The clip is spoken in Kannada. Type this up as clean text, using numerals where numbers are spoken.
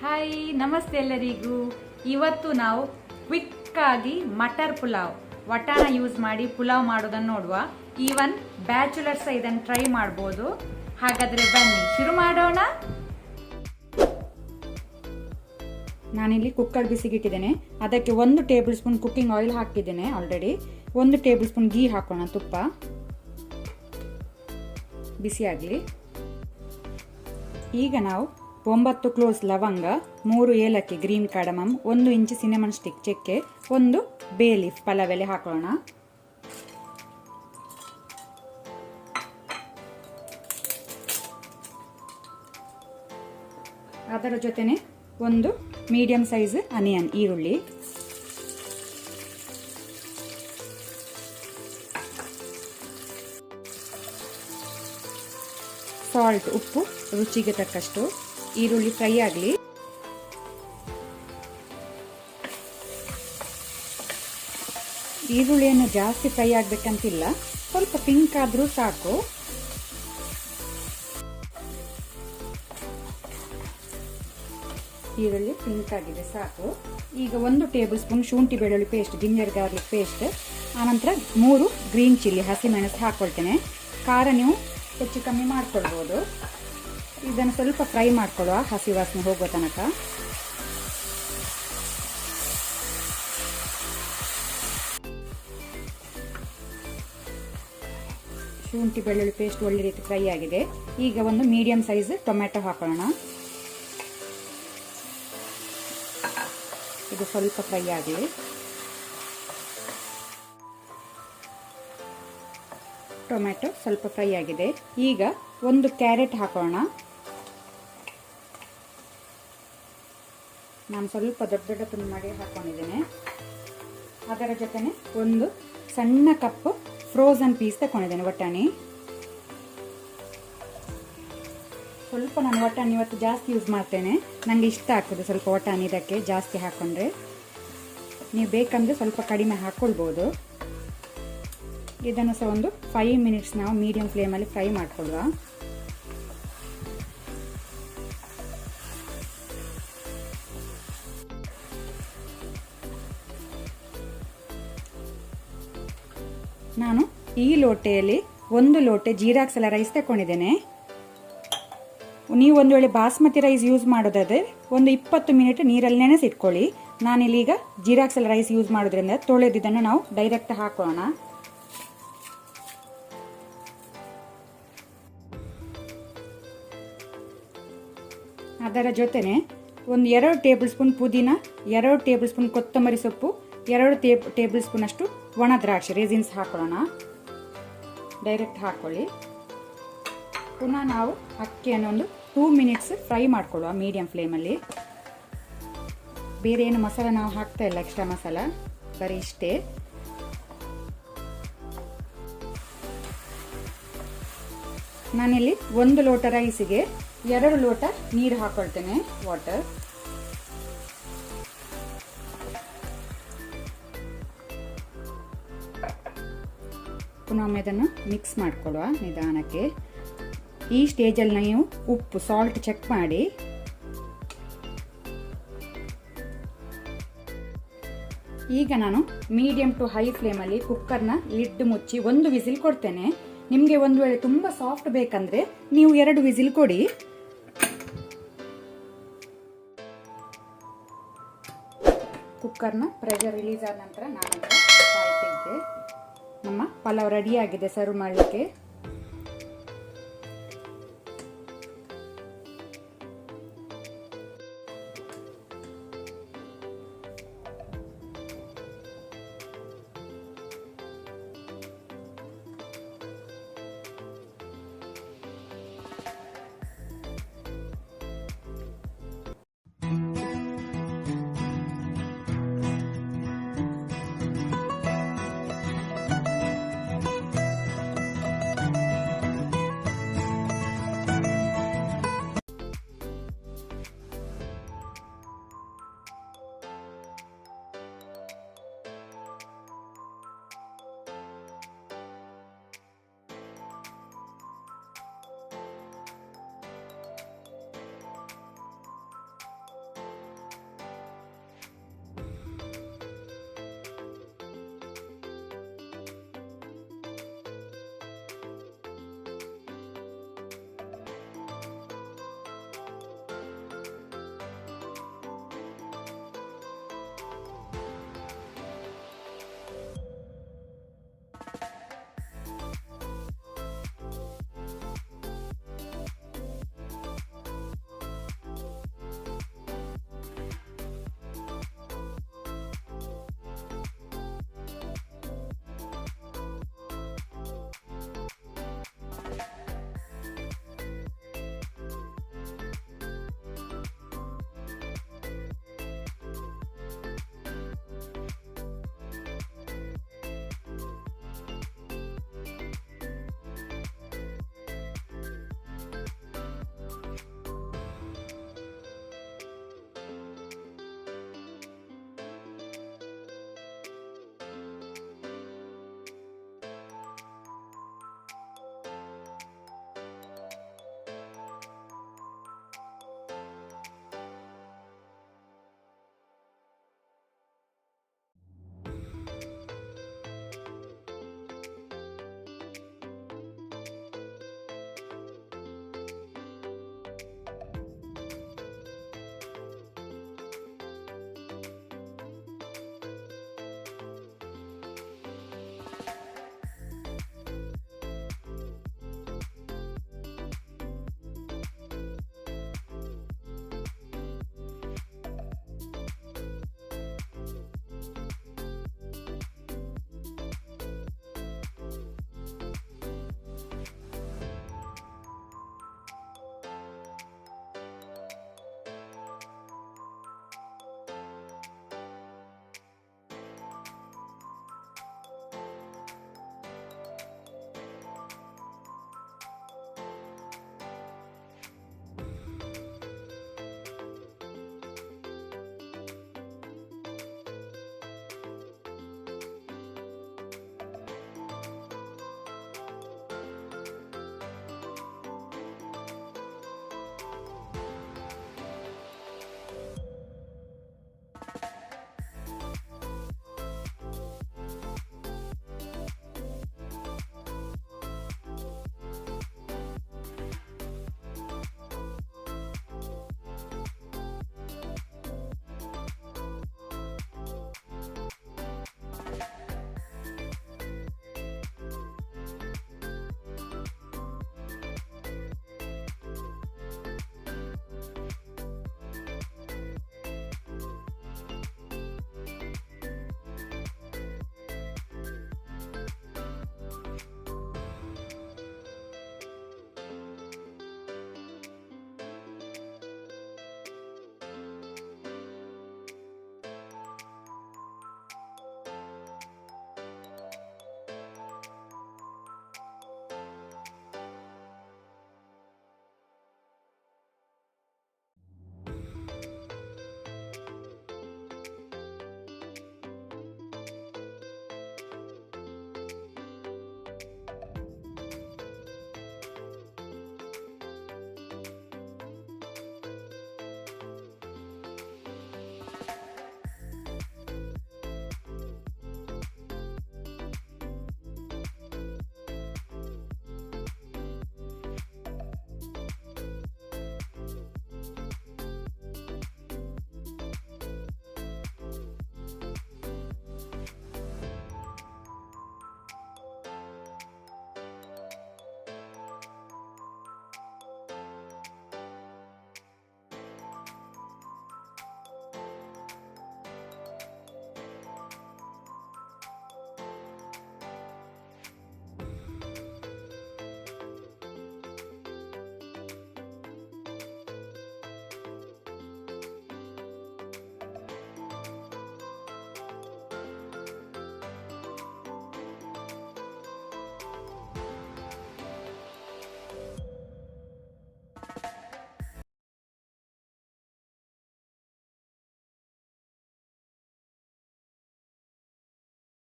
ಹಾಯ್ ನಮಸ್ತೆ ಎಲ್ಲರಿಗೂ. ಇವತ್ತು ನಾವು ಕ್ವಿಕ್ ಆಗಿ ಮಟರ್ ಪುಲಾವ್ ವಟಾಣ ಯೂಸ್ ಮಾಡಿ ಪುಲಾವ್ ಮಾಡೋದನ್ನು ನೋಡುವ. ಈವನ್ ಬ್ಯಾಚುಲರ್ಸ್ ಇದನ್ನು ಟ್ರೈ ಮಾಡ್ಬೋದು. ಹಾಗಾದ್ರೆ ಬನ್ನಿ ಶುರು ಮಾಡೋಣ. ನಾನಿಲ್ಲಿ ಕುಕ್ಕರ್ ಬಿಸಿಗಿಟ್ಟಿದ್ದೇನೆ. ಅದಕ್ಕೆ 1 ಟೇಬಲ್ ಸ್ಪೂನ್ ಕುಕ್ಕಿಂಗ್ ಆಯಿಲ್ ಹಾಕಿದ್ದೇನೆ ಆಲ್ರೆಡಿ. 1 ಟೇಬಲ್ ಸ್ಪೂನ್ ಗೀ ಹಾಕೋಣ, ತುಪ್ಪ ಬಿಸಿ ಆಗಲಿ. ಈಗ ನಾವು 9 ಕ್ಲೋಸ್ ಲವಂಗ, 3 ಏಲಕ್ಕಿ ಗ್ರೀನ್ ಕಾರ್ಡಮಮ್, 1 ಇಂಚು ಸಿನೆಮನ್ ಸ್ಟಿಕ್ ಚಕ್ಕೆ, 1 ಬೇ ಲೀಫ್ ಪಲಾವ್ ಎಲೆ ಹಾಕೋಣ. ಅದರ ಜೊತೆನೆ 1 ಮೀಡಿಯಂ ಸೈಜ್ ಅನಿಯನ್ ಈರುಳ್ಳಿ, ಸಾಲ್ಟ್ ಉಪ್ಪು ರುಚಿಗೆ ತಕ್ಕಷ್ಟು. ಈರುಳ್ಳಿ ಫ್ರೈ ಆಗಲಿ. ಈರುಳ್ಳಿಯನ್ನು ಜಾಸ್ತಿ ಫ್ರೈ ಆಗ್ಬೇಕಂತಿಲ್ಲ, ಸ್ವಲ್ಪ ಪಿಂಕ್ ಆದ್ರೂ ಸಾಕು. ಈರುಳ್ಳಿ ಪಿಂಕ್ ಆಗಿದೆ, ಸಾಕು. ಈಗ 1 ಟೇಬಲ್ ಸ್ಪೂನ್ ಶುಂಠಿ ಬೆಳ್ಳುಳ್ಳಿ ಪೇಸ್ಟ್, ಜಿಂಜರ್ ಗಾರ್ಲಿಕ್ ಪೇಸ್ಟ್, ಆನಂತರ 3 ಗ್ರೀನ್ ಚಿಲ್ಲಿ ಹಸಿಮೆಣಸು ಹಾಕೊಳ್ತೇನೆ. ಖಾರ ನೀವು ಹೆಚ್ಚು ಕಮ್ಮಿ ಮಾಡ್ಕೊಳ್ಬೋದು. ಇದನ್ನು ಸ್ವಲ್ಪ ಫ್ರೈ ಮಾಡ್ಕೊಳ್ಳುವ, ಹಸಿ ವಾಸನೆ ಹೋಗೋ ತನಕ. ಶುಂಠಿ ಬೆಳ್ಳುಳ್ಳಿ ಪೇಸ್ಟ್ ಒಳ್ಳೆ ರೀತಿ ಫ್ರೈ ಆಗಿದೆ. ಈಗ 1 ಮೀಡಿಯಂ ಸೈಜ್ ಟೊಮ್ಯಾಟೊ ಹಾಕೋಣ. ಇದು ಸ್ವಲ್ಪ ಫ್ರೈ ಆಗಲಿ. ಟೊಮ್ಯಾಟೊ ಸ್ವಲ್ಪ ಫ್ರೈ ಆಗಿದೆ. ಈಗ 1 ಕ್ಯಾರೆಟ್ ಹಾಕೋಣ. ನಾನು ಸ್ವಲ್ಪ ದೊಡ್ಡ ತುಂಡು ಮಾಡಿ ಹಾಕೊಂಡಿದ್ದೇನೆ. ಅದರ ಜೊತೆನೆ 1 ಸಣ್ಣ ಕಪ್ ಫ್ರೋಸನ್ ಪೀಸ್ ತಗೊಂಡಿದ್ದೇನೆ, ವಟಾಣಿ. ಸ್ವಲ್ಪ ನಾನು ವಟಾಣಿ ಇವತ್ತು ಜಾಸ್ತಿ ಯೂಸ್ ಮಾಡ್ತೇನೆ, ನನಗೆ ಇಷ್ಟ ಆಗ್ತದೆ ಸ್ವಲ್ಪ ವಟಾಣಿ. ಇದಕ್ಕೆ ಜಾಸ್ತಿ ಹಾಕೊಂಡ್ರೆ, ನೀವು ಬೇಕಂದ್ರೆ ಸ್ವಲ್ಪ ಕಡಿಮೆ ಹಾಕೊಳ್ಬೋದು. ಇದನ್ನು ಸಹ 5 ಮಿನಿಟ್ಸ್ ನಾವು ಮೀಡಿಯಂ ಫ್ಲೇಮಲ್ಲಿ ಫ್ರೈ ಮಾಡ್ಕೊಳ್ಳುವ. ನಾನು ಈ ಲೋಟೆಯಲ್ಲಿ 1 ಲೋಟೆ ಜೀರಾಕ್ಸಲ ರೈಸ್ ತಗೊಂಡಿದ್ದೇನೆ. ನೀವು ಒಂದು ವೇಳೆ ಬಾಸ್ಮತಿ ರೈಸ್ ಯೂಸ್ ಮಾಡೋದಾದ್ರೆ 20 ಮಿನಿಟ್ ನೀರಲ್ಲಿ ನೆನೆಸಿಟ್ಕೊಳ್ಳಿ. ನಾನಿಲ್ಲಿ ಈಗ ಜೀರಾಕ್ಸಲ ರೈಸ್ ಯೂಸ್ ಮಾಡೋದ್ರಿಂದ ತೊಳೆದಿದ್ದನ್ನು ನಾವು ಡೈರೆಕ್ಟ್ ಹಾಕೋಣ. ಅದರ ಜೊತೆನೆ 2 ಟೇಬಲ್ ಸ್ಪೂನ್ ಪುದೀನ, 2 ಟೇಬಲ್ ಸ್ಪೂನ್ ಕೊತ್ತಂಬರಿ ಸೊಪ್ಪು, 2 ಟೇಬಲ್ ಸ್ಪೂನ್ ಅಷ್ಟು ಒಣ ದ್ರಾಕ್ಷಿ ರೇಸಿನ್ಸ್ ಹಾಕೊಳ್ಳೋಣ. ಡೈರೆಕ್ಟ್ ಹಾಕೊಳ್ಳಿ. ಪುನಃ ನಾವು ಅಕ್ಕಿಯನ್ನು 2 ಮಿನಿಟ್ಸ್ ಫ್ರೈ ಮಾಡ್ಕೊಳ್ಳುವ ಮೀಡಿಯಂ ಫ್ಲೇಮಲ್ಲಿ. ಬೇರೆ ಏನು ಮಸಾಲ ನಾವು ಹಾಕ್ತಾ ಇಲ್ಲ, ಎಕ್ಸ್ಟ್ರಾ ಮಸಾಲ, ಬರೀ ಇಷ್ಟೇ. ನಾನಿಲ್ಲಿ 1 ಲೋಟ ರೈಸಿಗೆ 2 ಲೋಟ ನೀರು ಹಾಕೊಳ್ತೇನೆ, ವಾಟರ್. ಪುನಃ ಇದನ್ನು ಮಿಕ್ಸ್ ಮಾಡ್ಕೊಳ್ಳುವ ನಿಧಾನಕ್ಕೆ. ಈ ಸ್ಟೇಜಲ್ಲಿ ನೀವು ಉಪ್ಪು ಸಾಲ್ಟ್ ಚೆಕ್ ಮಾಡಿ. ಈಗ ನಾನು ಮೀಡಿಯಂ ಟು ಹೈ ಫ್ಲೇಮಲ್ಲಿ ಕುಕ್ಕರ್ನ ಲಿಡ್ ಮುಚ್ಚಿ 1 ವಿಸಿಲ್ ಕೊಡ್ತೇನೆ. ನಿಮಗೆ ಒಂದು ವೇಳೆ ತುಂಬಾ ಸಾಫ್ಟ್ ಬೇಕಂದ್ರೆ ನೀವು 2 ವಿಸಿಲ್ ಕೊಡಿ. ಕುಕ್ಕರ್ನ ಪ್ರೆಷರ್ ರಿಲೀಸ್ ಆದ ನಂತರ ನಾನು ತೆಗೆದೆ. ನಮ್ಮ ಪಲಾವ್ ರೆಡಿ ಆಗಿದೆ ಸರ್ವ್ ಮಾಡಲಿಕ್ಕೆ.